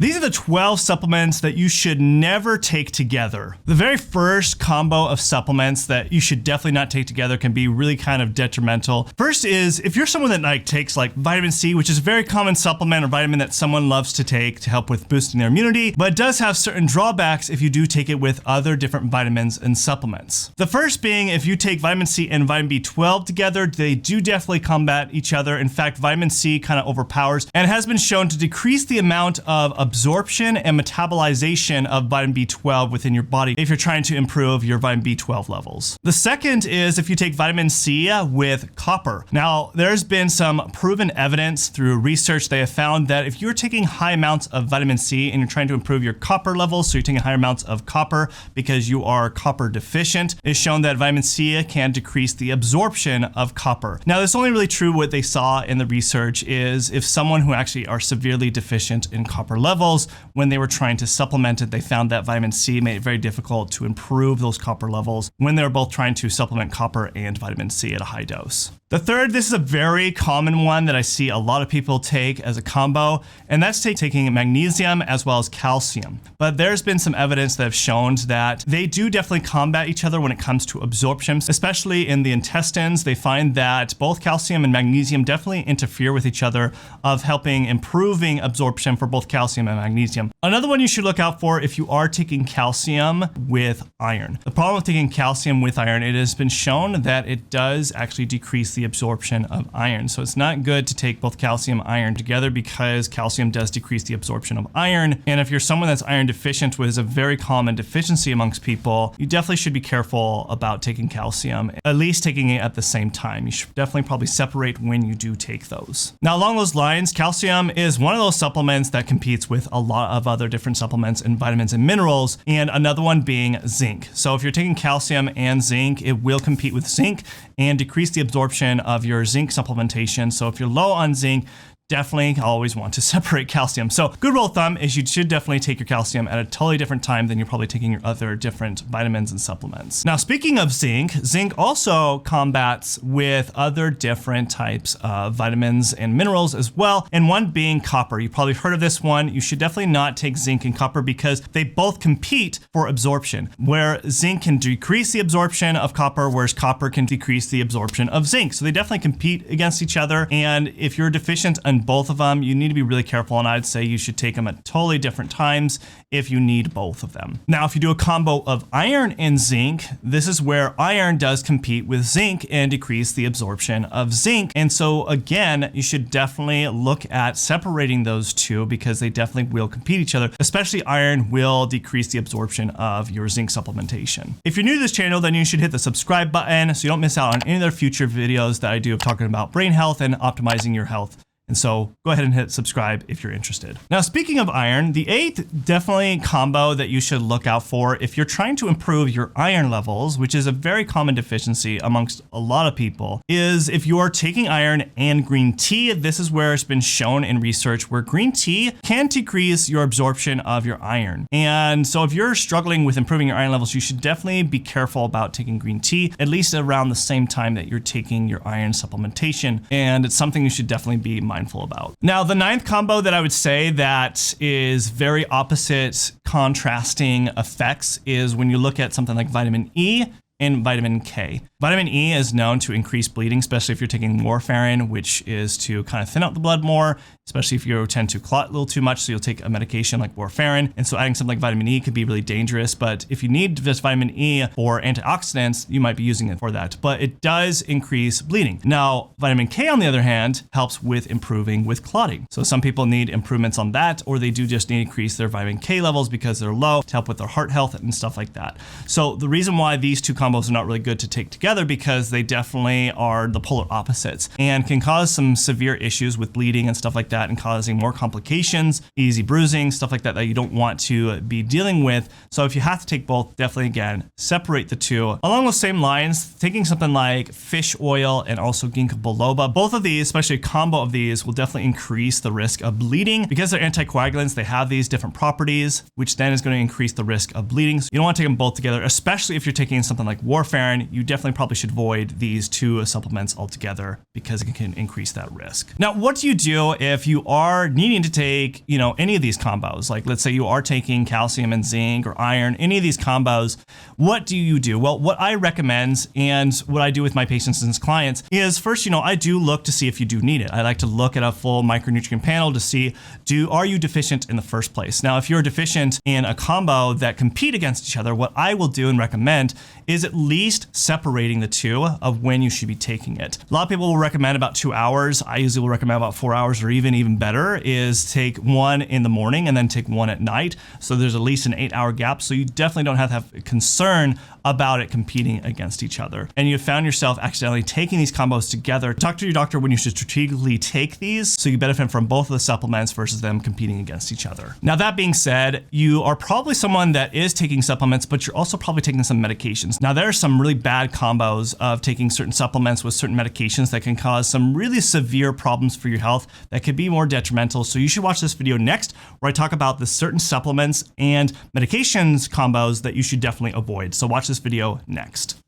These are the 12 supplements that you should never take together. The very first combo of supplements that you should definitely not take together can be really kind of detrimental. First is if you're someone that takes vitamin C, which is a very common supplement or vitamin that someone loves to take to help with boosting their immunity, but it does have certain drawbacks if you do take it with other different vitamins and supplements. The first being if you take vitamin C and vitamin B12 together, they do definitely combat each other. In fact, vitamin C kind of overpowers and has been shown to decrease the amount of absorption and metabolization of vitamin B12 within your body if you're trying to improve your vitamin B12 levels. The second is if you take vitamin C with copper. Now, there's been some proven evidence through research. They have found that if you're taking high amounts of vitamin C and you're trying to improve your copper levels, so you're taking higher amounts of copper because you are copper deficient, it's shown that vitamin C can decrease the absorption of copper. Now, this is only really true what they saw in the research is if someone who actually are severely deficient in copper levels, when they were trying to supplement it, they found that vitamin C made it very difficult to improve those copper levels when they were both trying to supplement copper and vitamin C at a high dose. The third, this is a very common one that I see a lot of people take as a combo, and that's taking magnesium as well as calcium. But there's been some evidence that have shown that they do definitely combat each other when it comes to absorption, especially in the intestines. They find that both calcium and magnesium definitely interfere with each other of helping improving absorption for both calcium and magnesium. Another one you should look out for if you are taking calcium with iron. The problem with taking calcium with iron, it has been shown that it does actually decrease the absorption of iron. So it's not good to take both calcium and iron together because calcium does decrease the absorption of iron. And if you're someone that's iron deficient, which is a very common deficiency amongst people, you definitely should be careful about taking calcium, at least taking it at the same time. You should definitely probably separate when you do take those. Now, along those lines, calcium is one of those supplements that competes with a lot of other different supplements and vitamins and minerals, and another one being zinc. So if you're taking calcium and zinc, it will compete with zinc and decrease the absorption of your zinc supplementation. So if you're low on zinc, definitely always want to separate calcium. So good rule of thumb is you should definitely take your calcium at a totally different time than you're probably taking your other different vitamins and supplements. Now, speaking of zinc, zinc also combats with other different types of vitamins and minerals as well, and one being copper. You probably heard of this one. You should definitely not take zinc and copper because they both compete for absorption, where zinc can decrease the absorption of copper, whereas copper can decrease the absorption of zinc. So they definitely compete against each other, and if you're deficient in both of them, you need to be really careful, and I'd say you should take them at totally different times if you need both of them. Now, if you do a combo of iron and zinc, this is where iron does compete with zinc and decrease the absorption of zinc. And so again, you should definitely look at separating those two because they definitely will compete each other, especially iron will decrease the absorption of your zinc supplementation. If you're new to this channel, then you should hit the subscribe button so you don't miss out on any other future videos that I do of talking about brain health and optimizing your health. And so go ahead and hit subscribe if you're interested. Now, speaking of iron, the eighth definitely combo that you should look out for if you're trying to improve your iron levels, which is a very common deficiency amongst a lot of people, is if you are taking iron and green tea. This is where it's been shown in research where green tea can decrease your absorption of your iron. And so if you're struggling with improving your iron levels, you should definitely be careful about taking green tea, at least around the same time that you're taking your iron supplementation. And it's something you should definitely be mindful about. Now, the ninth combo that I would say that is very opposite contrasting effects is when you look at something like vitamin E and vitamin K. Vitamin E is known to increase bleeding, especially if you're taking warfarin, which is to kind of thin out the blood more, especially if you tend to clot a little too much, so you'll take a medication like warfarin. And so adding something like vitamin E could be really dangerous, but if you need this vitamin E for antioxidants, you might be using it for that, but it does increase bleeding. Now, vitamin K, on the other hand, helps with improving with clotting. So some people need improvements on that, or they do just need to increase their vitamin K levels because they're low to help with their heart health and stuff like that. So the reason why these two combos are not really good to take together because they definitely are the polar opposites and can cause some severe issues with bleeding and stuff like that, and causing more complications, easy bruising, stuff like that that you don't want to be dealing with. So if you have to take both, definitely again, separate the two. Along those same lines, taking something like fish oil and also ginkgo biloba, both of these, especially a combo of these, will definitely increase the risk of bleeding. Because they're anticoagulants, they have these different properties, which then is going to increase the risk of bleeding. So you don't want to take them both together, especially if you're taking something like warfarin. You definitely probably should avoid these two supplements altogether because it can increase that risk. Now, what do you do if you are needing to take, any of these combos? Like, let's say you are taking calcium and zinc or iron, any of these combos. What do you do? Well, what I recommend and what I do with my patients and clients is first, I do look to see if you do need it. I like to look at a full micronutrient panel to see, are you deficient in the first place? Now, if you're deficient in a combo that compete against each other, what I will do and recommend is at least separating the two of when you should be taking it. A lot of people will recommend about 2 hours. I usually will recommend about 4 hours, or even better is take one in the morning and then take one at night. So there's at least an 8-hour gap. So you definitely don't have to have concern about it competing against each other. And you found yourself accidentally taking these combos together, talk to your doctor when you should strategically take these so you benefit from both of the supplements versus them competing against each other. Now, that being said, you are probably someone that is taking supplements, but you're also probably taking some medications. Now, there are some really bad combos of taking certain supplements with certain medications that can cause some really severe problems for your health that could be more detrimental. So you should watch this video next where I talk about the certain supplements and medications combos that you should definitely avoid. So watch this video next.